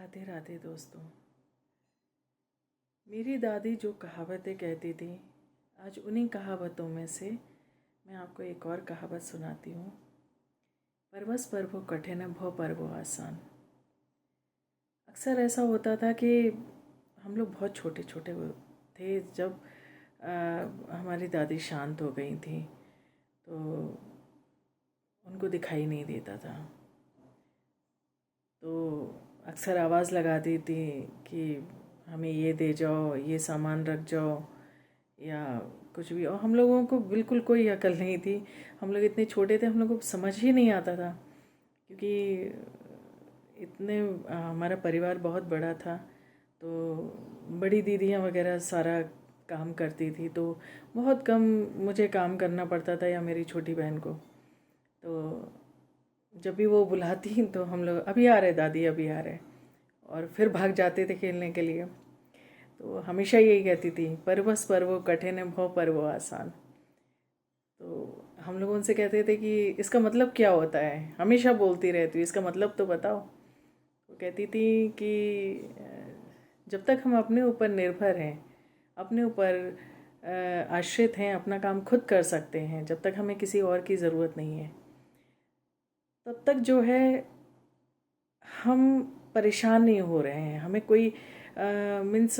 राधे राधे दोस्तों। मेरी दादी जो कहावतें कहती थी, आज उन्हीं कहावतों में से मैं आपको एक और कहावत सुनाती हूँ। परवस पर्वो कठिन भव पर्वो आसान। अक्सर ऐसा होता था कि हम लोग बहुत छोटे छोटे थे जब हमारी दादी शांत हो गई थी, तो उनको दिखाई नहीं देता था, तो अक्सर आवाज़ लगाती थी कि हमें ये दे जाओ, ये सामान रख जाओ या कुछ भी। और हम लोगों को बिल्कुल कोई अकल नहीं थी, हम लोग इतने छोटे थे, हम लोग को समझ ही नहीं आता था, क्योंकि इतने हमारा परिवार बहुत बड़ा था, तो बड़ी दीदियाँ वगैरह सारा काम करती थी, तो बहुत कम मुझे काम करना पड़ता था या मेरी छोटी बहन को। तो जब भी वो बुलाती तो हम लोग अभी आ रहे दादी, अभी आ रहे, और फिर भाग जाते थे खेलने के लिए। तो हमेशा यही कहती थी, परवस पर्वो कठिन भव पर्वो आसान। तो हम लोग उनसे कहते थे कि इसका मतलब क्या होता है, हमेशा बोलती रहती हूँ, इसका मतलब तो बताओ। वो कहती थी कि जब तक हम अपने ऊपर निर्भर हैं, अपने ऊपर आश्रित हैं, अपना काम खुद कर सकते हैं, जब तक हमें किसी और की ज़रूरत नहीं है, तब तक जो है हम परेशान नहीं हो रहे हैं। हमें कोई मीन्स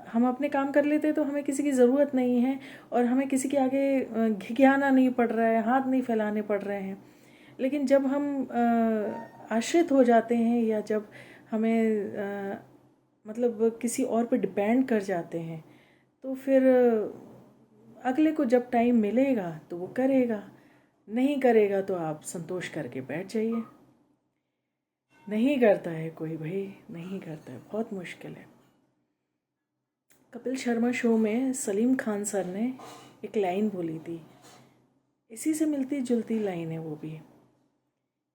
हम अपने काम कर लेते तो हमें किसी की ज़रूरत नहीं है, और हमें किसी के आगे घिघियाना नहीं पड़ रहा है, हाथ नहीं फैलाने पड़ रहे हैं। लेकिन जब हम आश्रित हो जाते हैं, या जब हमें मतलब किसी और पे डिपेंड कर जाते हैं, तो फिर अगले को जब टाइम मिलेगा तो वो करेगा, नहीं करेगा तो आप संतोष करके बैठ जाइए। नहीं करता है कोई भाई, नहीं करता है, बहुत मुश्किल है। कपिल शर्मा शो में सलीम खान सर ने एक लाइन बोली थी, इसी से मिलती जुलती लाइन है वो भी,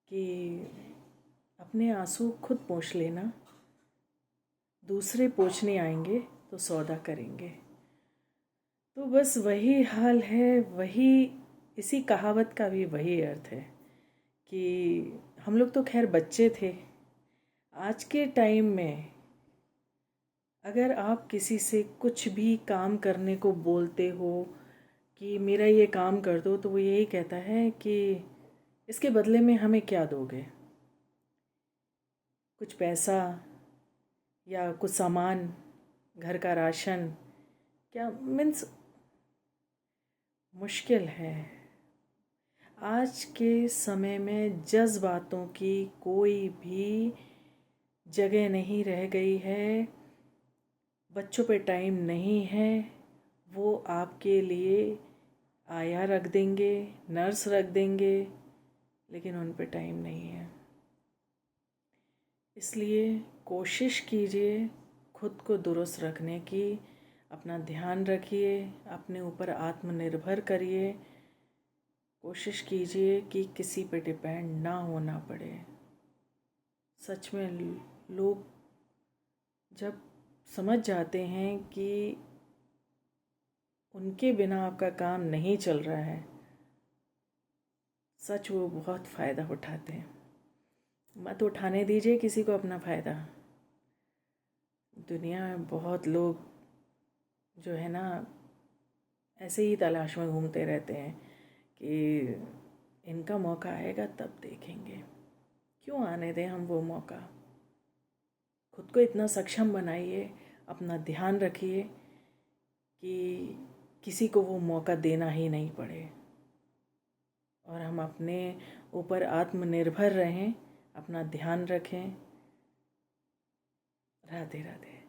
कि अपने आंसू खुद पोंछ लेना, दूसरे पोंछने आएंगे तो सौदा करेंगे। तो बस वही हाल है, वही इसी कहावत का भी वही अर्थ है कि हम लोग तो खैर बच्चे थे। आज के टाइम में अगर आप किसी से कुछ भी काम करने को बोलते हो कि मेरा ये काम कर दो, तो वो यही कहता है कि इसके बदले में हमें क्या दोगे, कुछ पैसा या कुछ सामान, घर का राशन, क्या मीन्स मुश्किल है। आज के समय में जज्बातों की कोई भी जगह नहीं रह गई है। बच्चों पे टाइम नहीं है, वो आपके लिए आया रख देंगे, नर्स रख देंगे, लेकिन उन पे टाइम नहीं है। इसलिए कोशिश कीजिए खुद को दुरुस्त रखने की, अपना ध्यान रखिए, अपने ऊपर आत्मनिर्भर करिए, कोशिश कीजिए कि किसी पे डिपेंड ना होना पड़े। सच में लोग जब समझ जाते हैं कि उनके बिना आपका काम नहीं चल रहा है, सच वो बहुत फ़ायदा उठाते हैं। मत उठाने दीजिए किसी को अपना फ़ायदा। दुनिया में बहुत लोग जो है ना, ऐसे ही तलाश में घूमते रहते हैं कि इनका मौका आएगा तब देखेंगे। क्यों आने दें हम वो मौका। खुद को इतना सक्षम बनाइए, अपना ध्यान रखिए कि किसी को वो मौका देना ही नहीं पड़े, और हम अपने ऊपर आत्मनिर्भर रहें, अपना ध्यान रखें। राधे राधे।